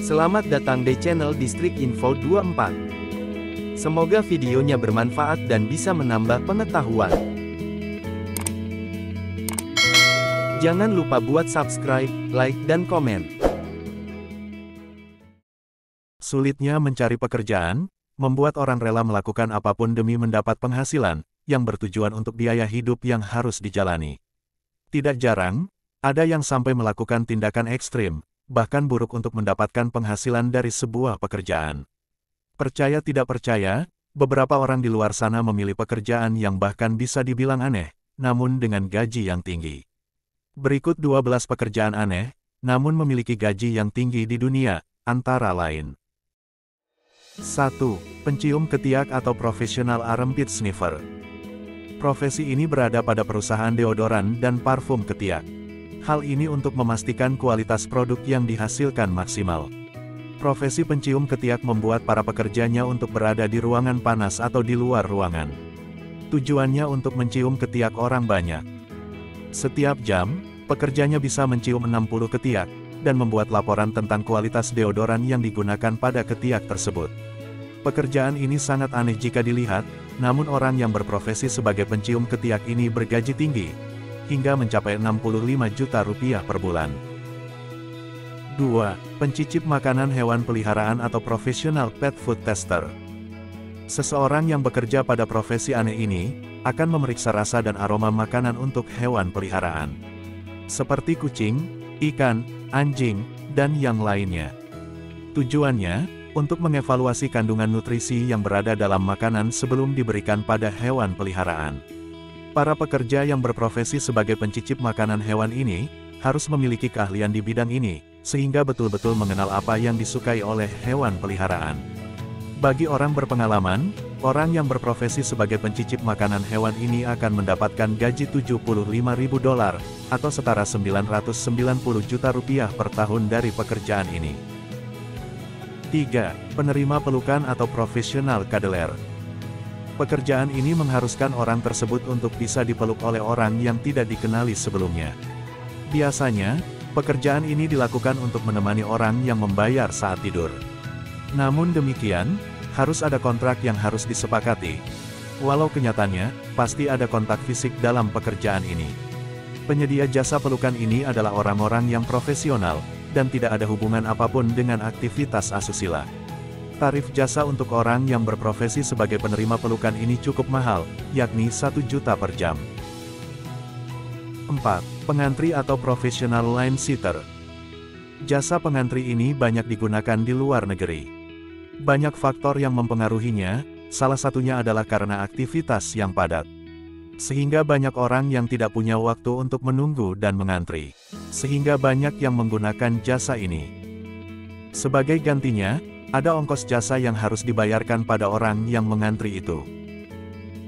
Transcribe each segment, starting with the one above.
Selamat datang di channel Distrik Info 24. Semoga videonya bermanfaat dan bisa menambah pengetahuan. Jangan lupa buat subscribe, like, dan komen. Sulitnya mencari pekerjaan, membuat orang rela melakukan apapun demi mendapat penghasilan, yang bertujuan untuk biaya hidup yang harus dijalani. Tidak jarang, ada yang sampai melakukan tindakan ekstrim, bahkan buruk untuk mendapatkan penghasilan dari sebuah pekerjaan. Percaya tidak percaya, beberapa orang di luar sana memilih pekerjaan yang bahkan bisa dibilang aneh, namun dengan gaji yang tinggi. Berikut 12 pekerjaan aneh, namun memiliki gaji yang tinggi di dunia, antara lain. 1. Pencium ketiak atau profesional armpit sniffer. Profesi ini berada pada perusahaan deodoran dan parfum ketiak. Hal ini untuk memastikan kualitas produk yang dihasilkan maksimal. Profesi pencium ketiak membuat para pekerjanya untuk berada di ruangan panas atau di luar ruangan. Tujuannya untuk mencium ketiak orang banyak. Setiap jam, pekerjanya bisa mencium 60 ketiak, dan membuat laporan tentang kualitas deodoran yang digunakan pada ketiak tersebut. Pekerjaan ini sangat aneh jika dilihat, namun orang yang berprofesi sebagai pencium ketiak ini bergaji tinggi, hingga mencapai 65 juta rupiah per bulan. 2. Pencicip makanan hewan peliharaan atau profesional pet food tester. Seseorang yang bekerja pada profesi aneh ini, akan memeriksa rasa dan aroma makanan untuk hewan peliharaan. Seperti kucing, ikan, anjing, dan yang lainnya. Tujuannya, untuk mengevaluasi kandungan nutrisi yang berada dalam makanan sebelum diberikan pada hewan peliharaan. Para pekerja yang berprofesi sebagai pencicip makanan hewan ini, harus memiliki keahlian di bidang ini, sehingga betul-betul mengenal apa yang disukai oleh hewan peliharaan. Bagi orang berpengalaman, orang yang berprofesi sebagai pencicip makanan hewan ini akan mendapatkan gaji $75.000, atau setara 990 juta rupiah per tahun dari pekerjaan ini. 3. Penerima pelukan atau profesional cuddler. Pekerjaan ini mengharuskan orang tersebut untuk bisa dipeluk oleh orang yang tidak dikenali sebelumnya. Biasanya, pekerjaan ini dilakukan untuk menemani orang yang membayar saat tidur. Namun demikian, harus ada kontrak yang harus disepakati. Walau kenyataannya, pasti ada kontak fisik dalam pekerjaan ini. Penyedia jasa pelukan ini adalah orang-orang yang profesional, dan tidak ada hubungan apapun dengan aktivitas asusila. Tarif jasa untuk orang yang berprofesi sebagai penerima pelukan ini cukup mahal, yakni 1 juta per jam. 4. Pengantri atau profesional line sitter. Jasa pengantri ini banyak digunakan di luar negeri. Banyak faktor yang mempengaruhinya, salah satunya adalah karena aktivitas yang padat. Sehingga banyak orang yang tidak punya waktu untuk menunggu dan mengantri. Sehingga banyak yang menggunakan jasa ini. Sebagai gantinya, ada ongkos jasa yang harus dibayarkan pada orang yang mengantri itu.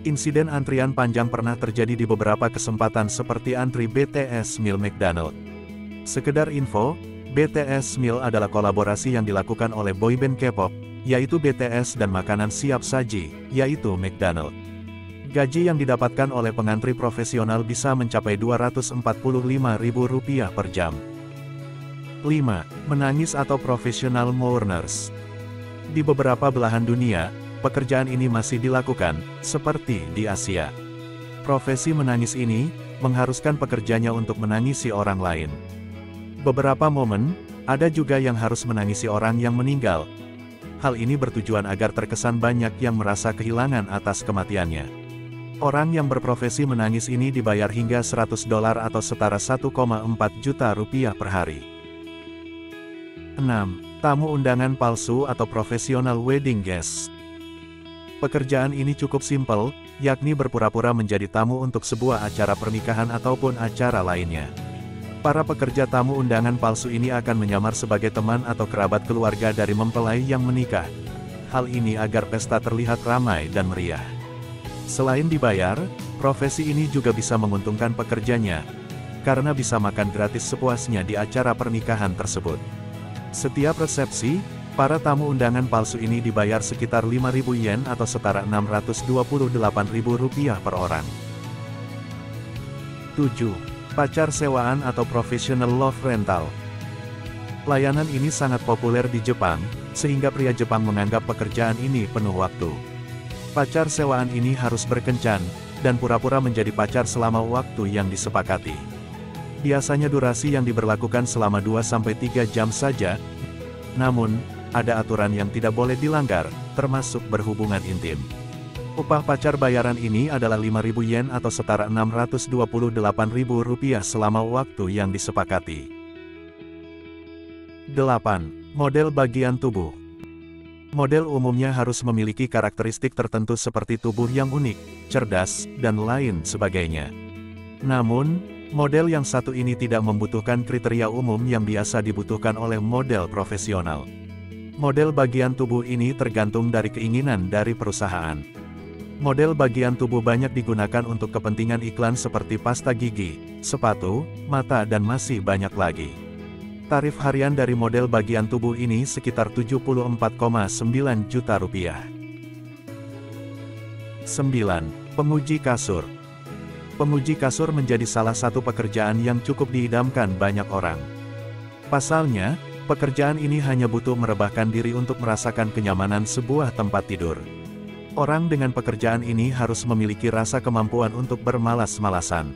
Insiden antrian panjang pernah terjadi di beberapa kesempatan seperti antri BTS Meal McDonald. Sekedar info, BTS Meal adalah kolaborasi yang dilakukan oleh boyband K-pop, yaitu BTS dan makanan siap saji, yaitu McDonald. Gaji yang didapatkan oleh pengantri profesional bisa mencapai Rp245.000 per jam. 5. Menangis atau profesional mourners. Di beberapa belahan dunia, pekerjaan ini masih dilakukan, seperti di Asia. Profesi menangis ini, mengharuskan pekerjanya untuk menangisi orang lain. Beberapa momen, ada juga yang harus menangisi orang yang meninggal. Hal ini bertujuan agar terkesan banyak yang merasa kehilangan atas kematiannya. Orang yang berprofesi menangis ini dibayar hingga $100 atau setara 1,4 juta rupiah per hari. 6. Tamu undangan palsu atau profesional wedding guest. Pekerjaan ini cukup simpel, yakni berpura-pura menjadi tamu untuk sebuah acara pernikahan ataupun acara lainnya. Para pekerja tamu undangan palsu ini akan menyamar sebagai teman atau kerabat keluarga dari mempelai yang menikah. Hal ini agar pesta terlihat ramai dan meriah. Selain dibayar, profesi ini juga bisa menguntungkan pekerjanya, karena bisa makan gratis sepuasnya di acara pernikahan tersebut. Setiap resepsi, para tamu undangan palsu ini dibayar sekitar 5.000 yen atau setara Rp628.000 per orang. 7. Pacar sewaan atau professional love rental. Layanan ini sangat populer di Jepang, sehingga pria Jepang menganggap pekerjaan ini penuh waktu. Pacar sewaan ini harus berkencan, dan pura-pura menjadi pacar selama waktu yang disepakati. Biasanya durasi yang diberlakukan selama 2-3 jam saja, namun, ada aturan yang tidak boleh dilanggar, termasuk berhubungan intim. Upah pacar bayaran ini adalah 5.000 yen atau setara Rp628.000 selama waktu yang disepakati. 8. Model bagian tubuh. Model umumnya harus memiliki karakteristik tertentu seperti tubuh yang unik, cerdas, dan lain sebagainya. Namun, model yang satu ini tidak membutuhkan kriteria umum yang biasa dibutuhkan oleh model profesional. Model bagian tubuh ini tergantung dari keinginan dari perusahaan. Model bagian tubuh banyak digunakan untuk kepentingan iklan seperti pasta gigi, sepatu, mata dan masih banyak lagi. Tarif harian dari model bagian tubuh ini sekitar Rp74,9 juta. 9. Penguji kasur. Penguji kasur menjadi salah satu pekerjaan yang cukup diidamkan banyak orang. Pasalnya, pekerjaan ini hanya butuh merebahkan diri untuk merasakan kenyamanan sebuah tempat tidur. Orang dengan pekerjaan ini harus memiliki rasa kemampuan untuk bermalas-malasan.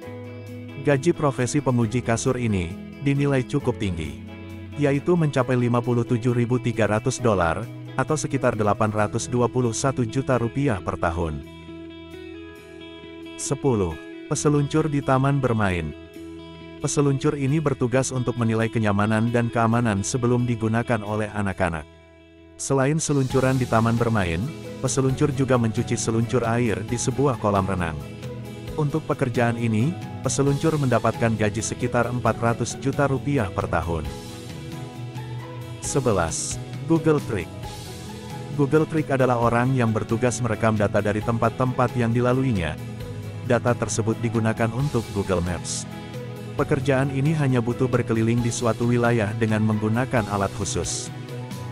Gaji profesi penguji kasur ini dinilai cukup tinggi, yaitu mencapai $57.300 atau sekitar Rp821 juta per tahun. 10. Peseluncur di taman bermain. Peseluncur ini bertugas untuk menilai kenyamanan dan keamanan sebelum digunakan oleh anak-anak. Selain seluncuran di taman bermain, peseluncur juga mencuci seluncur air di sebuah kolam renang. Untuk pekerjaan ini, peseluncur mendapatkan gaji sekitar Rp400 juta per tahun. 11. Google Trick. Google Trick adalah orang yang bertugas merekam data dari tempat-tempat yang dilaluinya. Data tersebut digunakan untuk Google Maps. Pekerjaan ini hanya butuh berkeliling di suatu wilayah dengan menggunakan alat khusus.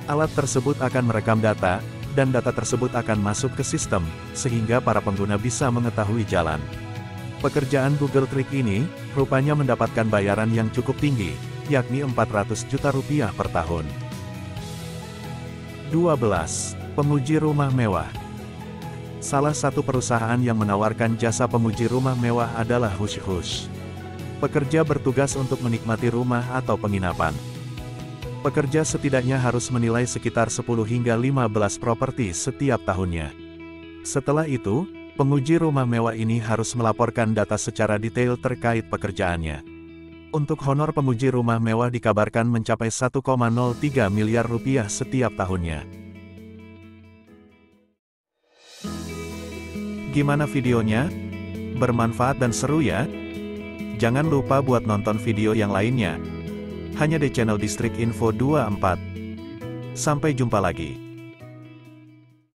Alat tersebut akan merekam data, dan data tersebut akan masuk ke sistem, sehingga para pengguna bisa mengetahui jalan. Pekerjaan Google Trick ini, rupanya mendapatkan bayaran yang cukup tinggi, yakni Rp400 juta per tahun. 12. Pemuji rumah mewah. Salah satu perusahaan yang menawarkan jasa pemuji rumah mewah adalah Hush Hush. Pekerja bertugas untuk menikmati rumah atau penginapan. Pekerja setidaknya harus menilai sekitar 10 hingga 15 properti setiap tahunnya. Setelah itu, penguji rumah mewah ini harus melaporkan data secara detail terkait pekerjaannya. Untuk honor penguji rumah mewah dikabarkan mencapai Rp1,03 miliar setiap tahunnya. Gimana videonya? Bermanfaat dan seru ya? Jangan lupa buat nonton video yang lainnya. Hanya di channel Distrik Info 24. Sampai jumpa lagi.